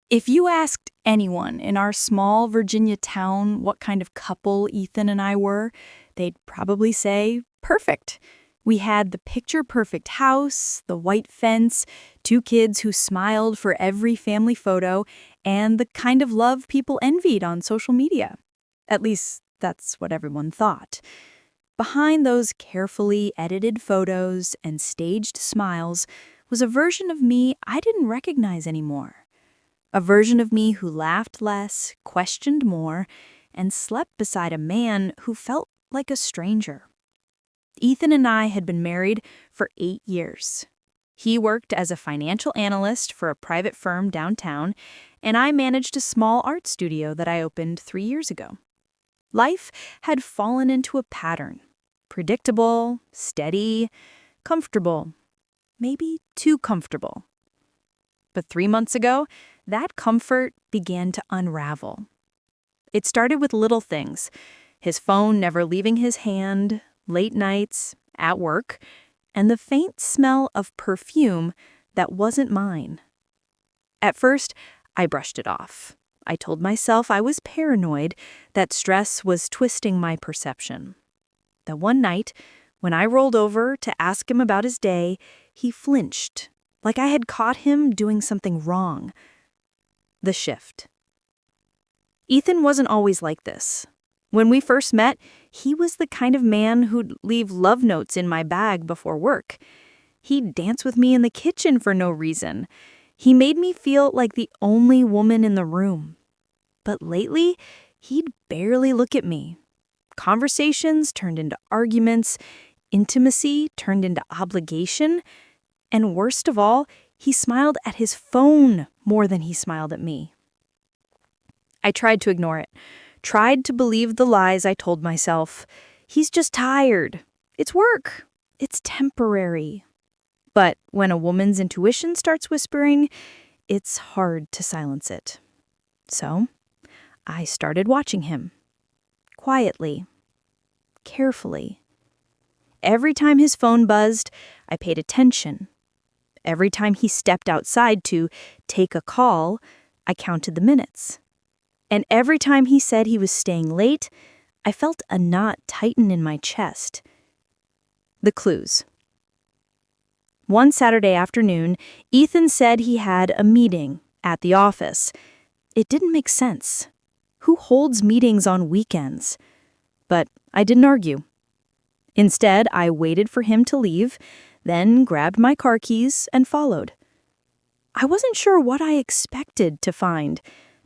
If you asked anyone in our small Virginia town what kind of couple Ethan and I were, they'd probably say, perfect. We had the picture-perfect house, the white fence, two kids who smiled for every family photo, and the kind of love people envied on social media. At least, that's what everyone thought. Behind those carefully edited photos and staged smiles was a version of me I didn't recognize anymore. A version of me who laughed less, questioned more, and slept beside a man who felt like a stranger. Ethan and I had been married for 8 years. He worked as a financial analyst for a private firm downtown, and I managed a small art studio that I opened 3 years ago. Life had fallen into a pattern. Predictable, steady, comfortable. Maybe too comfortable. But 3 months ago, that comfort began to unravel. It started with little things. His phone never leaving his hand, late nights, at work, and the faint smell of perfume that wasn't mine. At first, I brushed it off. I told myself I was paranoid, that stress was twisting my perception. That one night, when I rolled over to ask him about his day, he flinched, like I had caught him doing something wrong. The shift. Ethan wasn't always like this. When we first met, he was the kind of man who'd leave love notes in my bag before work. He'd dance with me in the kitchen for no reason. He made me feel like the only woman in the room. But lately, he'd barely look at me. Conversations turned into arguments, intimacy turned into obligation, and worst of all, he smiled at his phone more than he smiled at me. I tried to ignore it, tried to believe the lies I told myself. He's just tired. It's work. It's temporary. But when a woman's intuition starts whispering, it's hard to silence it. So, I started watching him. Quietly. Carefully. Every time his phone buzzed, I paid attention. Every time he stepped outside to take a call, I counted the minutes. And every time he said he was staying late, I felt a knot tighten in my chest. The clues. One Saturday afternoon, Ethan said he had a meeting at the office. It didn't make sense. Who holds meetings on weekends? But I didn't argue. Instead, I waited for him to leave, then grabbed my car keys and followed. I wasn't sure what I expected to find.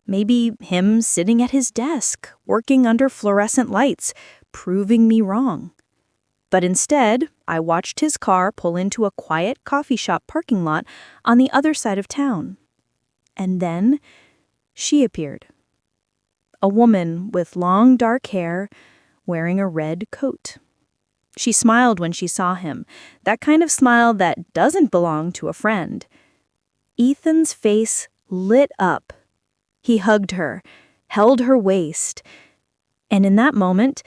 Maybe him sitting at his desk, working under fluorescent lights, proving me wrong. But instead, I watched his car pull into a quiet coffee shop parking lot on the other side of town. And then, she appeared. A woman with long dark hair, wearing a red coat. She smiled when she saw him, that kind of smile that doesn't belong to a friend. Ethan's face lit up. He hugged her, held her waist. And in that moment,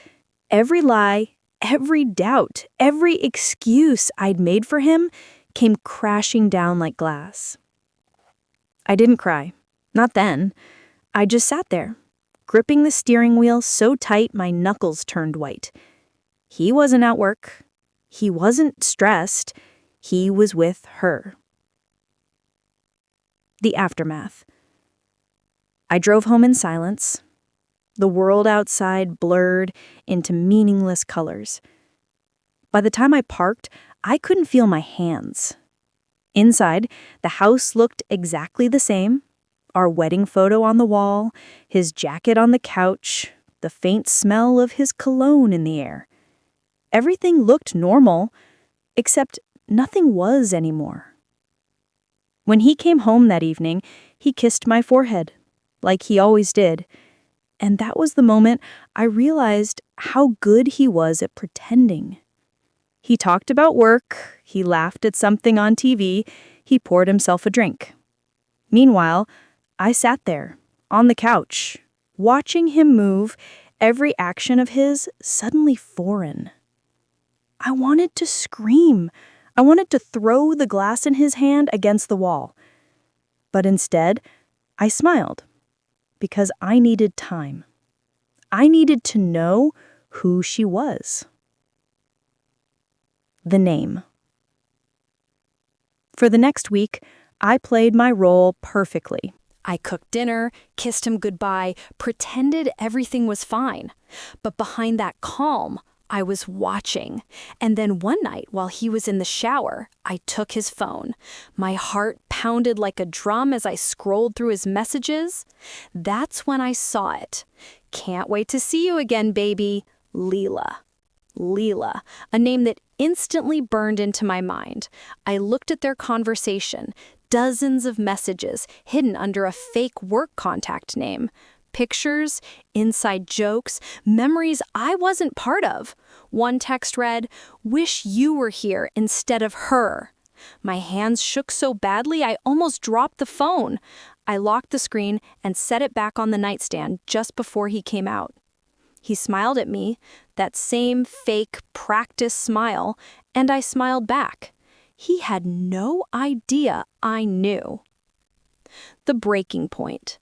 every lie, every doubt, every excuse I'd made for him came crashing down like glass. I didn't cry. Not then. I just sat there, gripping the steering wheel so tight my knuckles turned white. He wasn't at work. He wasn't stressed. He was with her. The aftermath. I drove home in silence. The world outside blurred into meaningless colors. By the time I parked, I couldn't feel my hands. Inside, the house looked exactly the same. Our wedding photo on the wall, his jacket on the couch, the faint smell of his cologne in the air. Everything looked normal, except nothing was anymore. When he came home that evening, he kissed my forehead, like he always did. And that was the moment I realized how good he was at pretending. He talked about work, he laughed at something on TV, he poured himself a drink. Meanwhile, I sat there, on the couch, watching him move, every action of his suddenly foreign. I wanted to scream. I wanted to throw the glass in his hand against the wall. But instead, I smiled because I needed time. I needed to know who she was. The name. For the next week, I played my role perfectly. I cooked dinner, kissed him goodbye, pretended everything was fine. But behind that calm, I was watching. And then one night, while he was in the shower, I took his phone. My heart pounded like a drum as I scrolled through his messages. That's when I saw it. "Can't wait to see you again, baby. Leela." Leela, a name that instantly burned into my mind. I looked at their conversation, dozens of messages hidden under a fake work contact name. Pictures, inside jokes, memories I wasn't part of. One text read, "Wish you were here instead of her." My hands shook so badly I almost dropped the phone. I locked the screen and set it back on the nightstand just before he came out. He smiled at me, that same fake practice smile, and I smiled back. He had no idea I knew. The breaking point.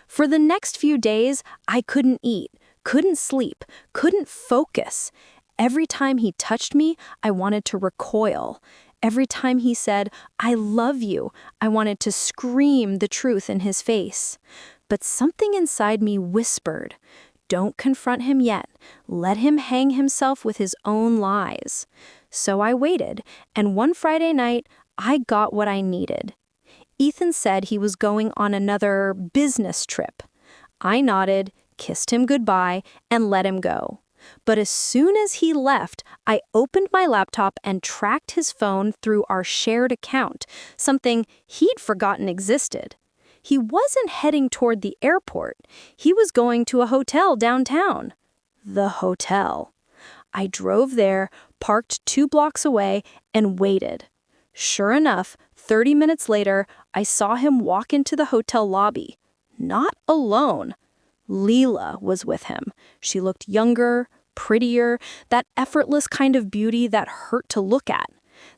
For the next few days, I couldn't eat, couldn't sleep, couldn't focus. Every time he touched me, I wanted to recoil. Every time he said, "I love you," I wanted to scream the truth in his face. But something inside me whispered, "Don't confront him yet. Let him hang himself with his own lies." So I waited, and one Friday night, I got what I needed. Ethan said he was going on another business trip. I nodded, kissed him goodbye, and let him go. But as soon as he left, I opened my laptop and tracked his phone through our shared account, something he'd forgotten existed. He wasn't heading toward the airport. He was going to a hotel downtown. The hotel. I drove there, parked 2 blocks away, and waited. Sure enough, 30 minutes later, I saw him walk into the hotel lobby. Not alone. Leela was with him. She looked younger, prettier, that effortless kind of beauty that hurt to look at.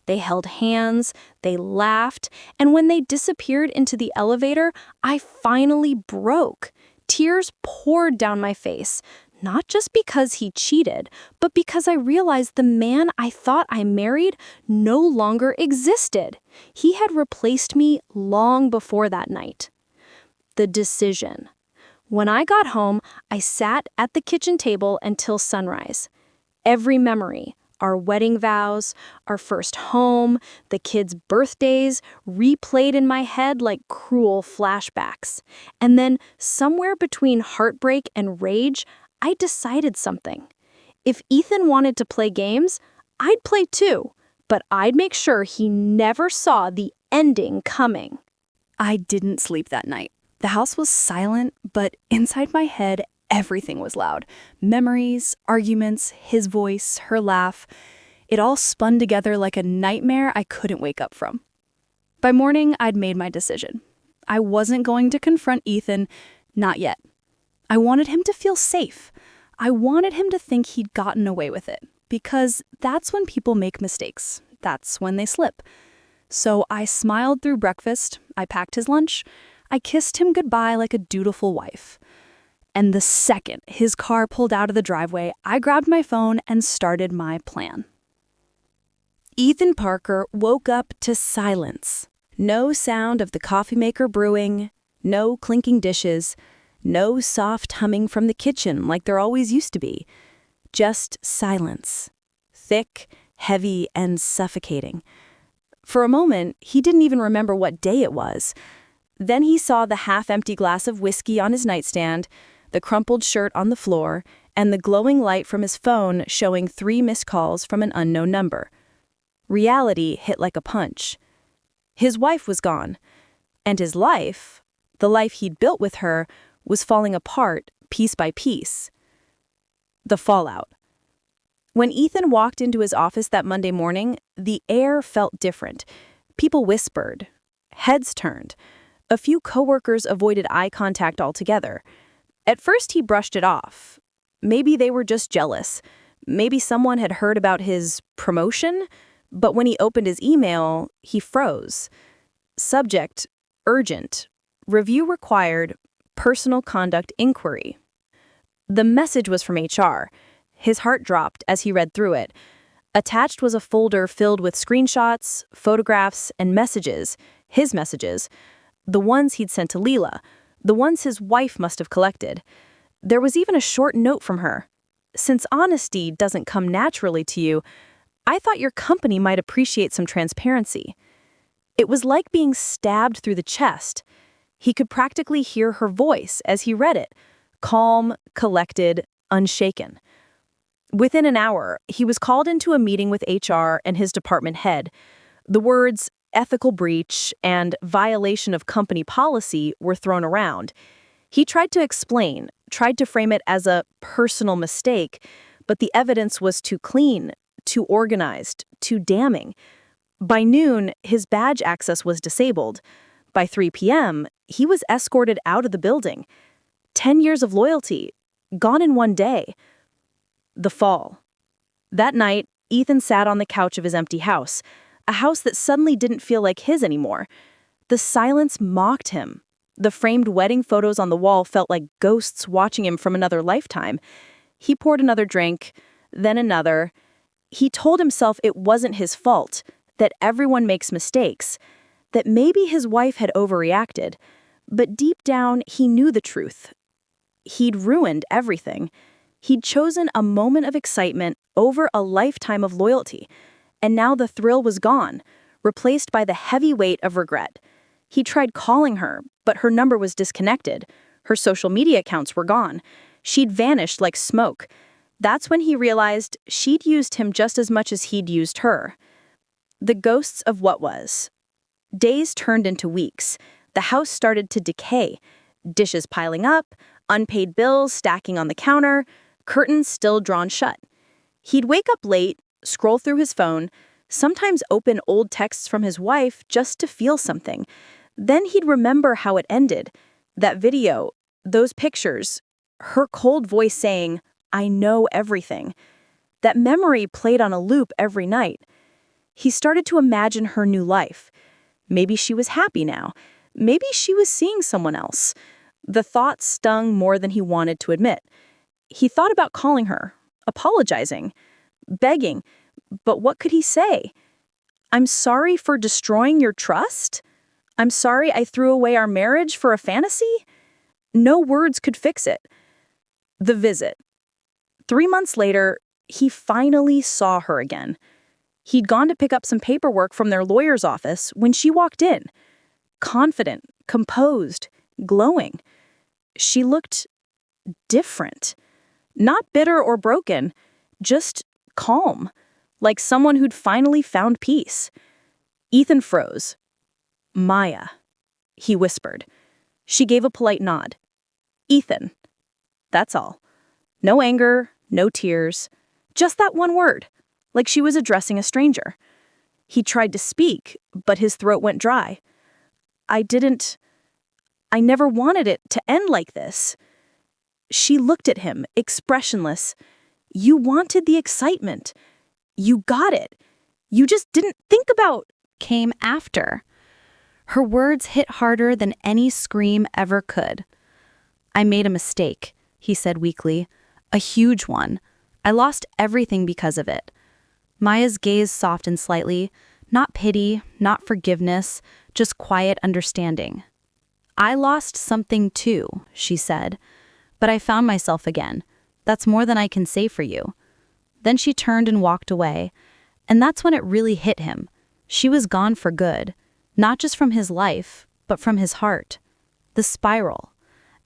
They held hands, they laughed, and when they disappeared into the elevator, I finally broke. Tears poured down my face, not just because he cheated, but because I realized the man I thought I married no longer existed. He had replaced me long before that night. The decision. When I got home, I sat at the kitchen table until sunrise. Every memory, our wedding vows, our first home, the kids' birthdays, replayed in my head like cruel flashbacks. And then, somewhere between heartbreak and rage, I decided something. If Ethan wanted to play games, I'd play too, but I'd make sure he never saw the ending coming. I didn't sleep that night. The house was silent, but inside my head, everything was loud. Memories, arguments, his voice, her laugh. It all spun together like a nightmare I couldn't wake up from. By morning, I'd made my decision. I wasn't going to confront Ethan, not yet. I wanted him to feel safe. I wanted him to think he'd gotten away with it, because that's when people make mistakes. That's when they slip. So I smiled through breakfast, I packed his lunch, I kissed him goodbye like a dutiful wife. And the second his car pulled out of the driveway, I grabbed my phone and started my plan. Ethan Parker woke up to silence. No sound of the coffee maker brewing, no clinking dishes, no soft humming from the kitchen like there always used to be. Just silence. Thick, heavy, and suffocating. For a moment, he didn't even remember what day it was. Then he saw the half-empty glass of whiskey on his nightstand, the crumpled shirt on the floor, and the glowing light from his phone showing 3 missed calls from an unknown number. Reality hit like a punch. His wife was gone, and his life, the life he'd built with her, was falling apart piece by piece. The fallout. When Ethan walked into his office that Monday morning, the air felt different. People whispered. Heads turned. A few coworkers avoided eye contact altogether. At first, he brushed it off. Maybe they were just jealous. Maybe someone had heard about his promotion. But when he opened his email, he froze. Subject, urgent. Review required personal conduct inquiry. The message was from HR. His heart dropped as he read through it. Attached was a folder filled with screenshots, photographs, and messages, his messages, the ones he'd sent to Leela, the ones his wife must have collected. There was even a short note from her. Since honesty doesn't come naturally to you, I thought your company might appreciate some transparency. It was like being stabbed through the chest. He could practically hear her voice as he read it, calm, collected, unshaken. Within an hour, he was called into a meeting with HR and his department head. The words ethical breach and violation of company policy were thrown around. He tried to explain, tried to frame it as a personal mistake, but the evidence was too clean, too organized, too damning. By noon, his badge access was disabled. By 3 p.m., he was escorted out of the building. 10 years of loyalty, gone in one day. The fall. That night, Ethan sat on the couch of his empty house, a house that suddenly didn't feel like his anymore. The silence mocked him. The framed wedding photos on the wall felt like ghosts watching him from another lifetime. He poured another drink, then another. He told himself it wasn't his fault, that everyone makes mistakes, that maybe his wife had overreacted. But deep down, he knew the truth. He'd ruined everything. He'd chosen a moment of excitement over a lifetime of loyalty, and now the thrill was gone, replaced by the heavy weight of regret. He tried calling her, but her number was disconnected. Her social media accounts were gone. She'd vanished like smoke. That's when he realized she'd used him just as much as he'd used her. The ghosts of what was. Days turned into weeks. The house started to decay. Dishes piling up, unpaid bills stacking on the counter, curtains still drawn shut. He'd wake up late, scroll through his phone, sometimes open old texts from his wife just to feel something. Then he'd remember how it ended. That video, those pictures, her cold voice saying, "I know everything." That memory played on a loop every night. He started to imagine her new life. Maybe she was happy now. Maybe she was seeing someone else. The thought stung more than he wanted to admit. He thought about calling her, apologizing, begging, but what could he say? "I'm sorry for destroying your trust? I'm sorry I threw away our marriage for a fantasy?" No words could fix it. The visit. 3 months later, he finally saw her again. He'd gone to pick up some paperwork from their lawyer's office when she walked in. Confident, composed, glowing. She looked different. Not bitter or broken, just calm, like someone who'd finally found peace. Ethan froze. "Maya," he whispered. She gave a polite nod. "Ethan." That's all. No anger, no tears, just that one word, like she was addressing a stranger. He tried to speak, but his throat went dry. I never wanted it to end like this." She looked at him, expressionless. "You wanted the excitement. You got it. You just didn't think about..." Came after. Her words hit harder than any scream ever could. "I made a mistake," he said weakly. "A huge one. I lost everything because of it." Maya's gaze softened slightly. Not pity, not forgiveness, just quiet understanding. "I lost something too," she said. "But I found myself again. That's more than I can say for you." Then she turned and walked away. And that's when it really hit him. She was gone for good. Not just from his life, but from his heart. The spiral.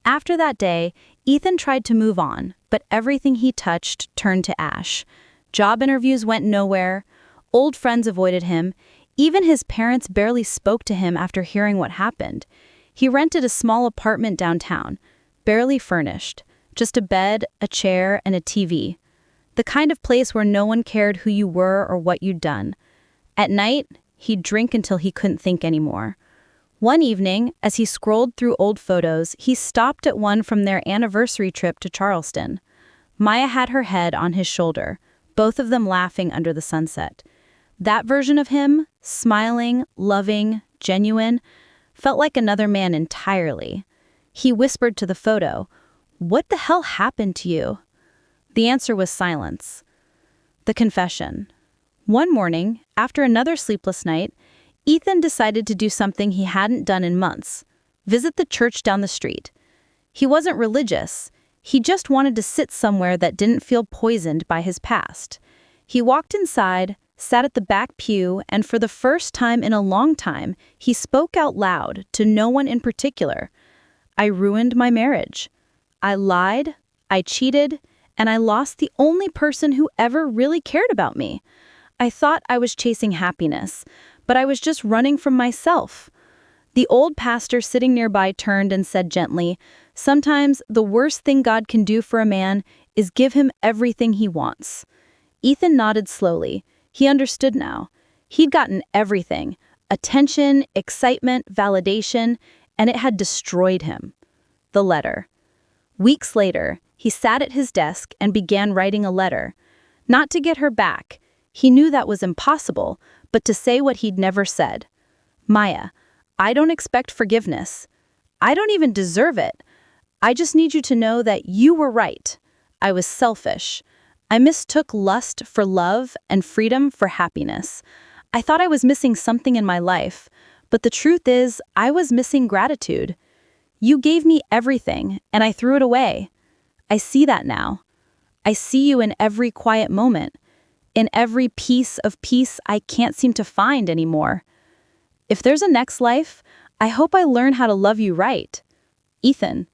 After that day, Ethan tried to move on, but everything he touched turned to ash. Job interviews went nowhere. Old friends avoided him. Even his parents barely spoke to him after hearing what happened. He rented a small apartment downtown, barely furnished. Just a bed, a chair, and a TV. The kind of place where no one cared who you were or what you'd done. At night, he'd drink until he couldn't think anymore. One evening, as he scrolled through old photos, he stopped at one from their anniversary trip to Charleston. Maya had her head on his shoulder, both of them laughing under the sunset. That version of him, smiling, loving, genuine, felt like another man entirely. He whispered to the photo, "What the hell happened to you?" The answer was silence. The confession. One morning, after another sleepless night, Ethan decided to do something he hadn't done in months: visit the church down the street. He wasn't religious. He just wanted to sit somewhere that didn't feel poisoned by his past. He walked inside, sat at the back pew, and for the first time in a long time, he spoke out loud to no one in particular. "I ruined my marriage. I lied, I cheated, and I lost the only person who ever really cared about me. I thought I was chasing happiness, but I was just running from myself." The old pastor sitting nearby turned and said gently, "Sometimes the worst thing God can do for a man is give him everything he wants." Ethan nodded slowly. He understood now. He'd gotten everything: attention, excitement, validation, and it had destroyed him. The letter. Weeks later, he sat at his desk and began writing a letter. Not to get her back. He knew that was impossible, but to say what he'd never said. "Maya, I don't expect forgiveness. I don't even deserve it. I just need you to know that you were right. I was selfish. I mistook lust for love and freedom for happiness. I thought I was missing something in my life, but the truth is I was missing gratitude. You gave me everything, and I threw it away. I see that now. I see you in every quiet moment, in every piece of peace I can't seem to find anymore. If there's a next life, I hope I learn how to love you right. Ethan."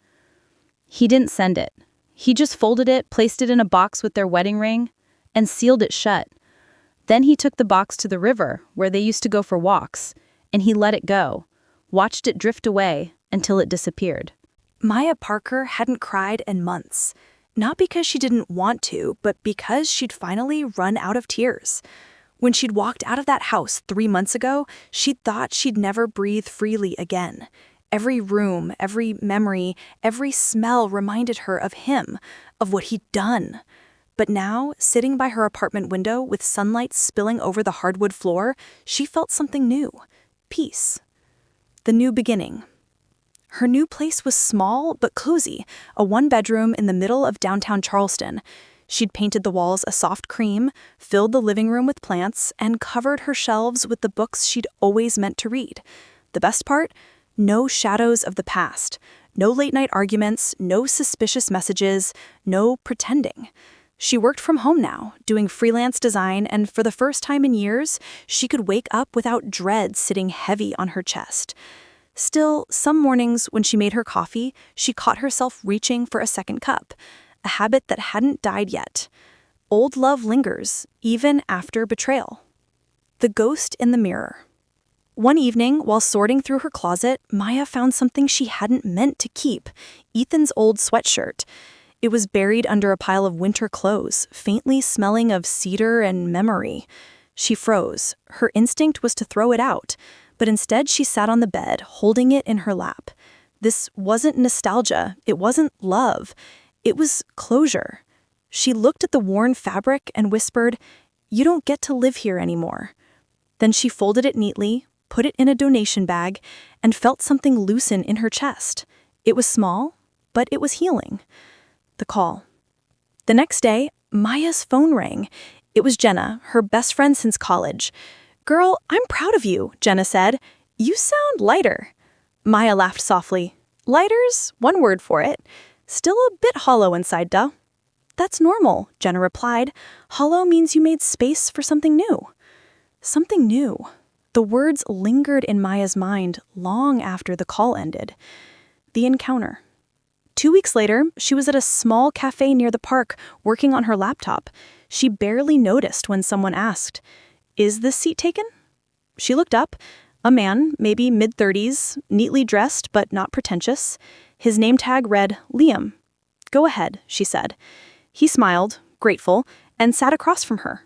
He didn't send it. He just folded it, placed it in a box with their wedding ring, and sealed it shut. Then he took the box to the river, where they used to go for walks, and he let it go, watched it drift away until it disappeared. Maya Parker hadn't cried in months. Not because she didn't want to, but because she'd finally run out of tears. When she'd walked out of that house 3 months ago, she'd thought she'd never breathe freely again. Every room, every memory, every smell reminded her of him, of what he'd done. But now, sitting by her apartment window with sunlight spilling over the hardwood floor, she felt something new: peace. The new beginning. Her new place was small but cozy, a 1-bedroom in the middle of downtown Charleston. She'd painted the walls a soft cream, filled the living room with plants, and covered her shelves with the books she'd always meant to read. The best part? No shadows of the past. No late-night arguments, no suspicious messages, no pretending. She worked from home now, doing freelance design, and for the first time in years, she could wake up without dread sitting heavy on her chest. Still, some mornings when she made her coffee, she caught herself reaching for a second cup, a habit that hadn't died yet. Old love lingers, even after betrayal. The ghost in the mirror. One evening, while sorting through her closet, Maya found something she hadn't meant to keep: Ethan's old sweatshirt. It was buried under a pile of winter clothes, faintly smelling of cedar and memory. She froze. Her instinct was to throw it out, but instead she sat on the bed, holding it in her lap. This wasn't nostalgia. It wasn't love. It was closure. She looked at the worn fabric and whispered, "You don't get to live here anymore." Then she folded it neatly, put it in a donation bag, and felt something loosen in her chest. It was small, but it was healing. The call. The next day, Maya's phone rang. It was Jenna, her best friend since college. "Girl, I'm proud of you," Jenna said. "You sound lighter." Maya laughed softly. "Lighter's one word for it. Still a bit hollow inside, duh." "That's normal," Jenna replied. "Hollow means you made space for something new." Something new. The words lingered in Maya's mind long after the call ended. The encounter. 2 weeks later, she was at a small cafe near the park, working on her laptop. She barely noticed when someone asked, "Is this seat taken?" She looked up. A man, maybe mid-30s, neatly dressed but not pretentious. His name tag read, "Liam." "Go ahead," she said. He smiled, grateful, and sat across from her.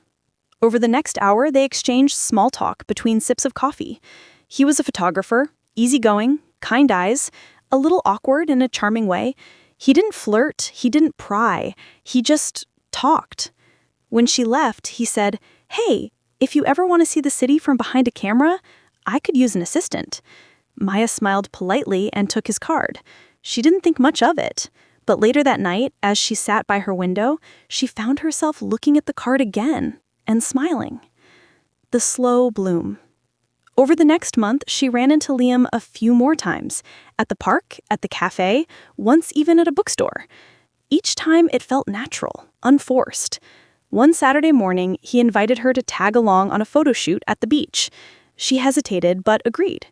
Over the next hour, they exchanged small talk between sips of coffee. He was a photographer, easygoing, kind eyes, a little awkward in a charming way. He didn't flirt, he didn't pry, he just talked. When she left, he said, "Hey, if you ever want to see the city from behind a camera, I could use an assistant." Maya smiled politely and took his card. She didn't think much of it. But later that night, as she sat by her window, she found herself looking at the card again and smiling. The slow bloom. Over the next month, she ran into Liam a few more times. At the park, at the cafe, once even at a bookstore. Each time it felt natural, unforced. One Saturday morning, he invited her to tag along on a photo shoot at the beach. She hesitated, but agreed.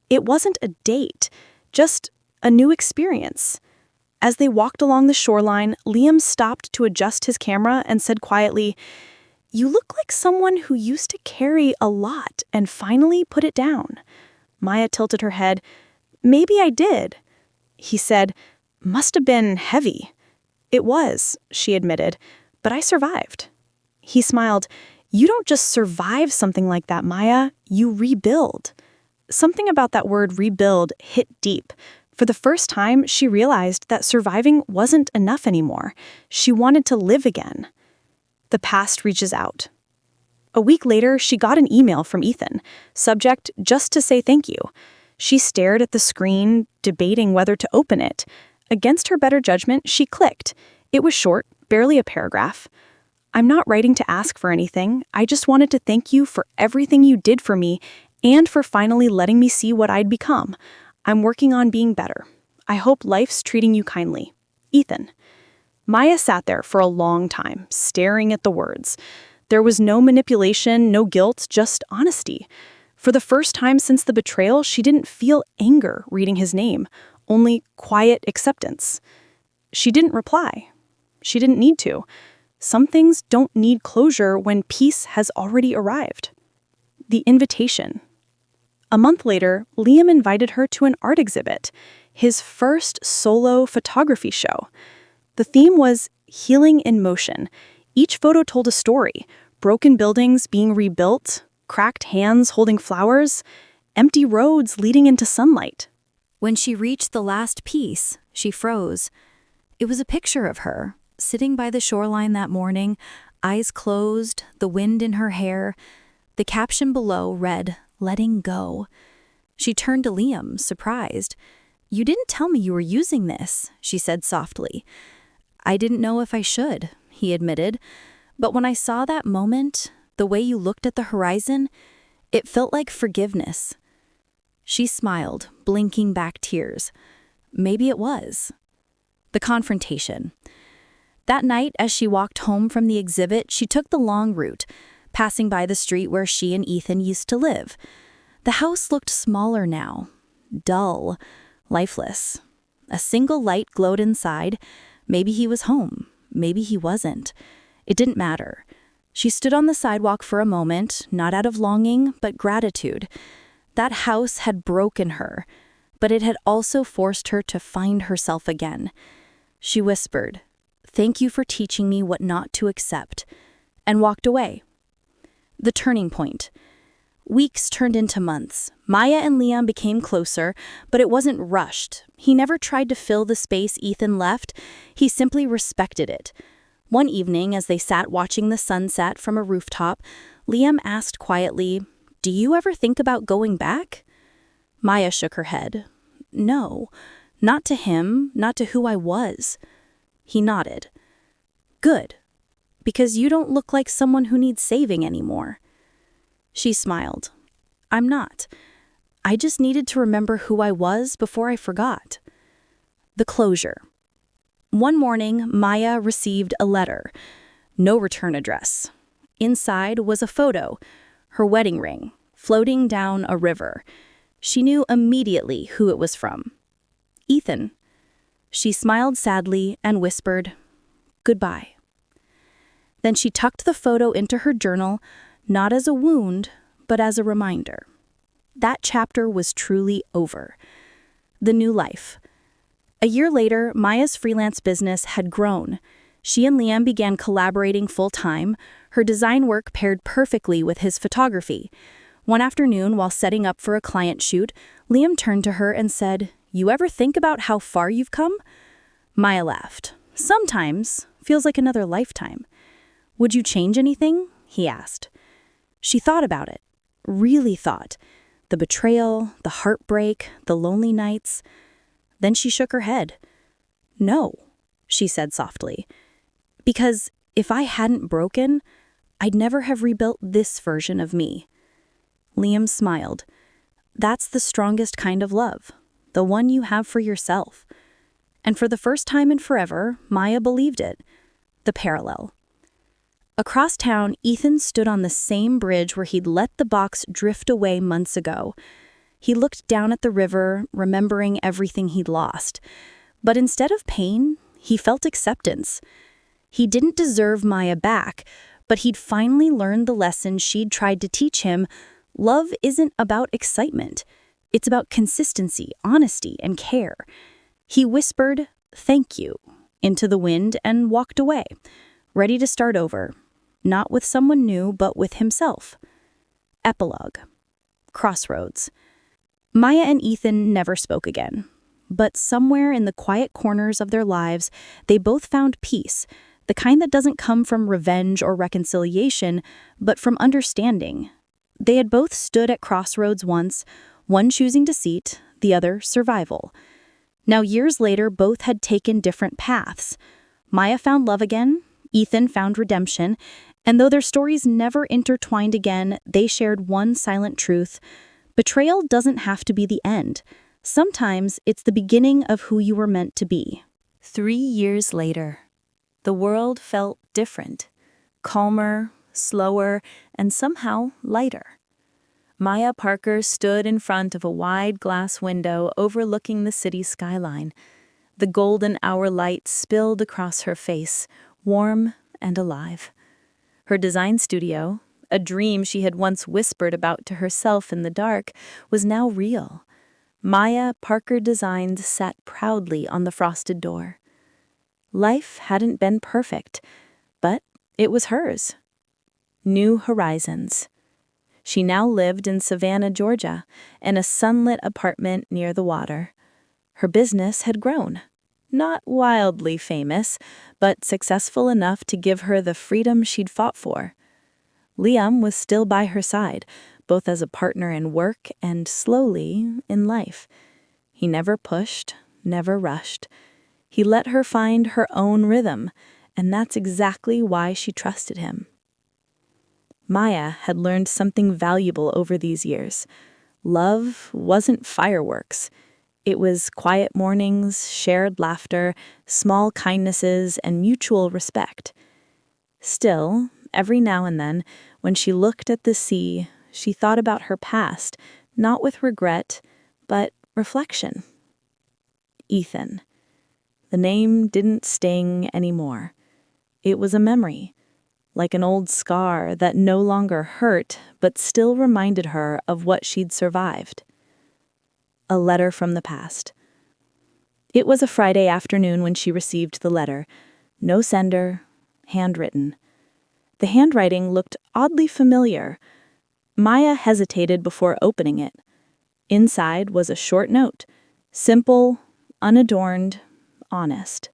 It wasn't a date, just a new experience. As they walked along the shoreline, Liam stopped to adjust his camera and said quietly, "You look like someone who used to carry a lot and finally put it down." Maya tilted her head. "Maybe I did." He said, "Must have been heavy." "It was," she admitted, "but I survived." He smiled. "You don't just survive something like that, Maya. You rebuild." Something about that word rebuild hit deep. For the first time, she realized that surviving wasn't enough anymore. She wanted to live again. The past reaches out. A week later, she got an email from Ethan. Subject, "Just to say thank you." She stared at the screen, debating whether to open it. Against her better judgment, she clicked. It was short, barely a paragraph. "I'm not writing to ask for anything. I just wanted to thank you for everything you did for me and for finally letting me see what I'd become. I'm working on being better. I hope life's treating you kindly. Ethan." Maya sat there for a long time, staring at the words. There was no manipulation, no guilt, just honesty. For the first time since the betrayal, she didn't feel anger reading his name, only quiet acceptance. She didn't reply. She didn't need to. Some things don't need closure when peace has already arrived. The invitation. A month later, Liam invited her to an art exhibit, his first solo photography show. The theme was healing in motion. Each photo told a story: broken buildings being rebuilt, cracked hands holding flowers, empty roads leading into sunlight. When she reached the last piece, she froze. It was a picture of her, sitting by the shoreline that morning, eyes closed, the wind in her hair. The caption below read, "Letting go." She turned to Liam, surprised. "You didn't tell me you were using this," she said softly. "I didn't know if I should," he admitted. "But when I saw that moment, the way you looked at the horizon, it felt like forgiveness." She smiled, blinking back tears. Maybe it was. The confrontation. That night, as she walked home from the exhibit, she took the long route, passing by the street where she and Ethan used to live. The house looked smaller now, dull, lifeless. A single light glowed inside. Maybe he was home. Maybe he wasn't. It didn't matter. She stood on the sidewalk for a moment, not out of longing, but gratitude. That house had broken her, but it had also forced her to find herself again. She whispered, "Thank you for teaching me what not to accept," and walked away. The turning point. Weeks turned into months. Maya and Liam became closer, but it wasn't rushed. He never tried to fill the space Ethan left. He simply respected it. One evening, as they sat watching the sunset from a rooftop, Liam asked quietly, "Do you ever think about going back?" Maya shook her head. "No, not to him, not to who I was." He nodded. "Good. Because you don't look like someone who needs saving anymore." She smiled. "I'm not. I just needed to remember who I was before I forgot." The closure. One morning, Maya received a letter. No return address. Inside was a photo, her wedding ring, floating down a river. She knew immediately who it was from. Ethan. She smiled sadly and whispered, "Goodbye." Then she tucked the photo into her journal, not as a wound, but as a reminder. That chapter was truly over. The new life. A year later, Maya's freelance business had grown. She and Liam began collaborating full-time. Her design work paired perfectly with his photography. One afternoon, while setting up for a client shoot, Liam turned to her and said, "You ever think about how far you've come?" Maya laughed. "Sometimes. Feels like another lifetime." "Would you change anything?" he asked. She thought about it. Really thought. The betrayal, the heartbreak, the lonely nights. Then she shook her head. "No," she said softly. "Because if I hadn't broken, I'd never have rebuilt this version of me." Liam smiled. "That's the strongest kind of love, the one you have for yourself." And for the first time in forever, Maya believed it. The parallel. Across town, Ethan stood on the same bridge where he'd let the box drift away months ago. He looked down at the river, remembering everything he'd lost. But instead of pain, he felt acceptance. He didn't deserve Maya back, but he'd finally learned the lesson she'd tried to teach him. Love isn't about excitement. It's about consistency, honesty, and care. He whispered, "Thank you," into the wind and walked away, ready to start over. Not with someone new, but with himself. Epilogue. Crossroads. Maya and Ethan never spoke again. But somewhere in the quiet corners of their lives, they both found peace, the kind that doesn't come from revenge or reconciliation, but from understanding. They had both stood at crossroads once, one choosing deceit, the other survival. Now, years later, both had taken different paths. Maya found love again, Ethan found redemption, and though their stories never intertwined again, they shared one silent truth. Betrayal doesn't have to be the end. Sometimes it's the beginning of who you were meant to be. 3 years later, the world felt different, calmer, slower, and somehow lighter. Maya Parker stood in front of a wide glass window overlooking the city skyline. The golden hour light spilled across her face, warm and alive. Her design studio, a dream she had once whispered about to herself in the dark, was now real. Maya Parker Designs sat proudly on the frosted door. Life hadn't been perfect, but it was hers. New horizons. She now lived in Savannah, Georgia, in a sunlit apartment near the water. Her business had grown. Not wildly famous, but successful enough to give her the freedom she'd fought for. Liam was still by her side, both as a partner in work and slowly in life. He never pushed, never rushed. He let her find her own rhythm, and that's exactly why she trusted him. Maya had learned something valuable over these years. Love wasn't fireworks. It was quiet mornings, shared laughter, small kindnesses, and mutual respect. Still, every now and then, when she looked at the sea, she thought about her past, not with regret, but reflection. Ethan. The name didn't sting anymore. It was a memory, like an old scar that no longer hurt, but still reminded her of what she'd survived. A letter from the past. It was a Friday afternoon when she received the letter. No sender, handwritten. The handwriting looked oddly familiar. Maya hesitated before opening it. Inside was a short note, simple, unadorned, honest.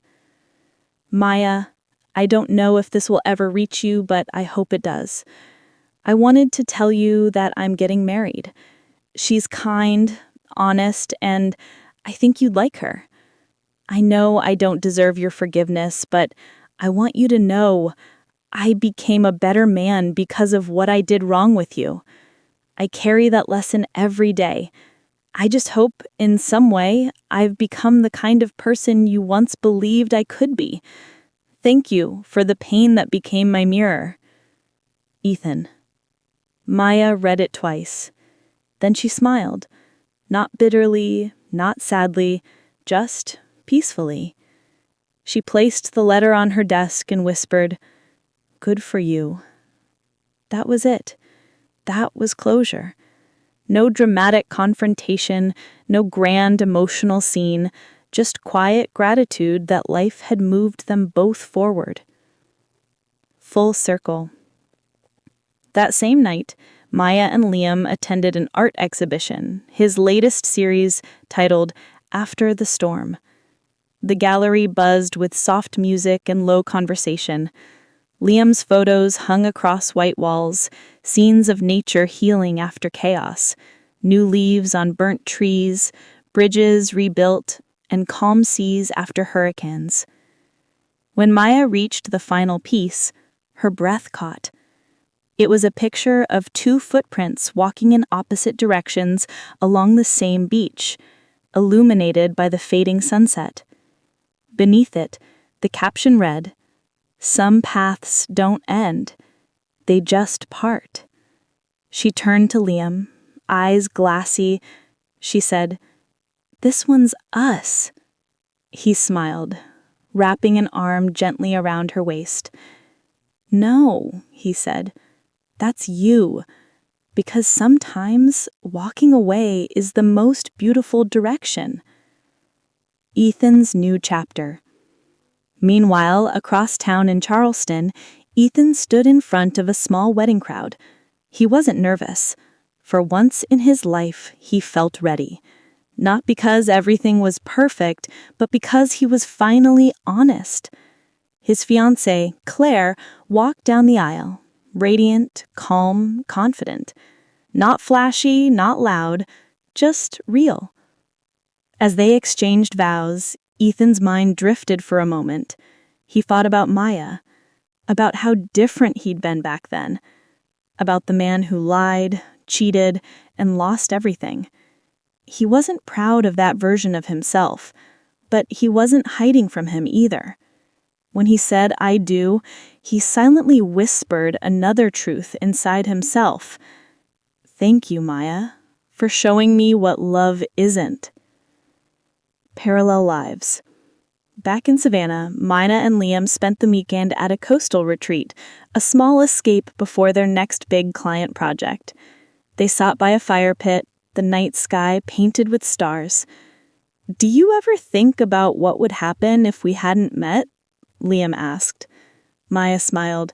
"Maya, I don't know if this will ever reach you, but I hope it does. I wanted to tell you that I'm getting married. She's kind, honest, and I think you'd like her. I know I don't deserve your forgiveness, but I want you to know I became a better man because of what I did wrong with you. I carry that lesson every day. I just hope, in some way, I've become the kind of person you once believed I could be. Thank you for the pain that became my mirror. Ethan." Maya read it twice. Then she smiled. Not bitterly, not sadly, just peacefully. She placed the letter on her desk and whispered, "Good for you." That was it. That was closure. No dramatic confrontation, no grand emotional scene, just quiet gratitude that life had moved them both forward. Full circle. That same night, Maya and Liam attended an art exhibition, his latest series titled After the Storm. The gallery buzzed with soft music and low conversation. Liam's photos hung across white walls, scenes of nature healing after chaos. New leaves on burnt trees, bridges rebuilt, and calm seas after hurricanes. When Maya reached the final piece, her breath caught. It was a picture of two footprints walking in opposite directions along the same beach, illuminated by the fading sunset. Beneath it, the caption read, "Some paths don't end, they just part." She turned to Liam, eyes glassy. She said, "This one's us." He smiled, wrapping an arm gently around her waist. "No," he said, "that's you. Because sometimes walking away is the most beautiful direction." Ethan's new chapter. Meanwhile, across town in Charleston, Ethan stood in front of a small wedding crowd. He wasn't nervous. For once in his life, he felt ready. Not because everything was perfect, but because he was finally honest. His fiancée, Claire, walked down the aisle, radiant, calm, confident. Not flashy, not loud, just real. As they exchanged vows, Ethan's mind drifted for a moment. He thought about Maya, about how different he'd been back then, about the man who lied, cheated, and lost everything. He wasn't proud of that version of himself, but he wasn't hiding from him either. When he said, "I do," he silently whispered another truth inside himself. "Thank you, Maya, for showing me what love isn't." Parallel lives. Back in Savannah, Mina and Liam spent the weekend at a coastal retreat, a small escape before their next big client project. They sat by a fire pit, the night sky painted with stars. "Do you ever think about what would happen if we hadn't met?" Liam asked. Maya smiled.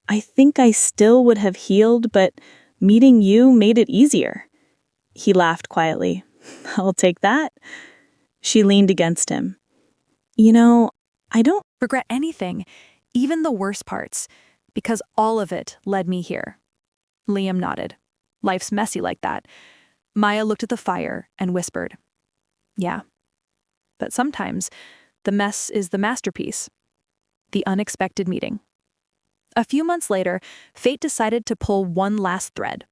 "I think I still would have healed, but meeting you made it easier." He laughed quietly. "I'll take that." She leaned against him. "You know, I don't Regret anything, even the worst parts, because all of it led me here." Liam nodded. "Life's messy like that." Maya looked at the fire and whispered, "Yeah, but sometimes the mess is the masterpiece." The unexpected meeting. A few months later, fate decided to pull one last thread.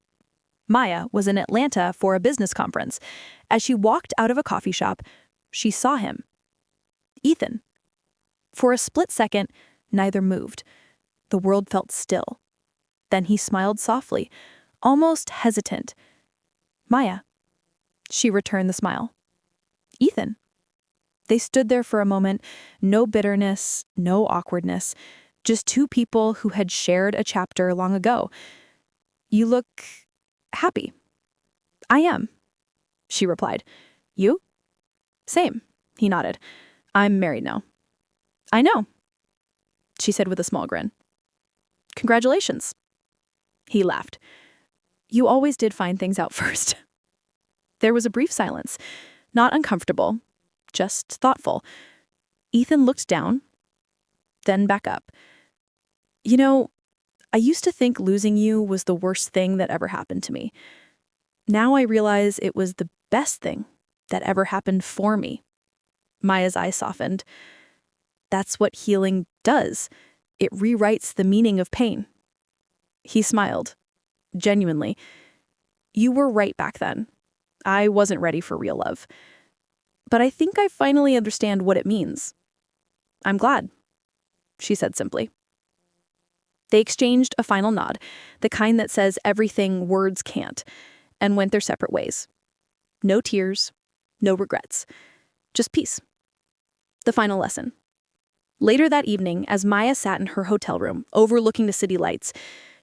Maya was in Atlanta for a business conference. As she walked out of a coffee shop, she saw him. Ethan. For a split second, neither moved. The world felt still. Then he smiled softly, almost hesitant. "Maya." She returned the smile. "Ethan." They stood there for a moment, no bitterness, no awkwardness, just two people who had shared a chapter long ago. "You look happy." "I am," she replied. "You?" "Same," he nodded. "I'm married now." "I know," she said with a small grin. "Congratulations." He laughed. "You always did find things out first." There was a brief silence, not uncomfortable, just thoughtful. Ethan looked down, then back up. "You know, I used to think losing you was the worst thing that ever happened to me. Now I realize it was the best thing that ever happened for me." Maya's eyes softened. "That's what healing does. It rewrites the meaning of pain." He smiled, genuinely. "You were right back then. I wasn't ready for real love. But I think I finally understand what it means." "I'm glad," she said simply. They exchanged a final nod, the kind that says everything words can't, and went their separate ways. No tears, no regrets, just peace. The final lesson. Later that evening, as Maya sat in her hotel room, overlooking the city lights,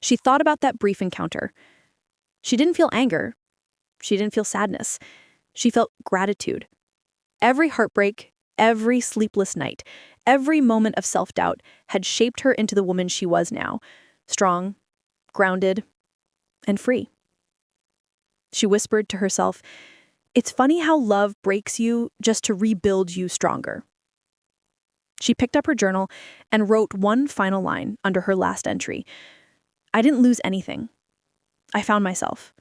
she thought about that brief encounter. She didn't feel anger. She didn't feel sadness. She felt gratitude. Every heartbreak, every sleepless night, every moment of self-doubt had shaped her into the woman she was now, strong, grounded, and free. She whispered to herself, "It's funny how love breaks you just to rebuild you stronger." She picked up her journal and wrote one final line under her last entry. "I didn't lose anything. I found myself.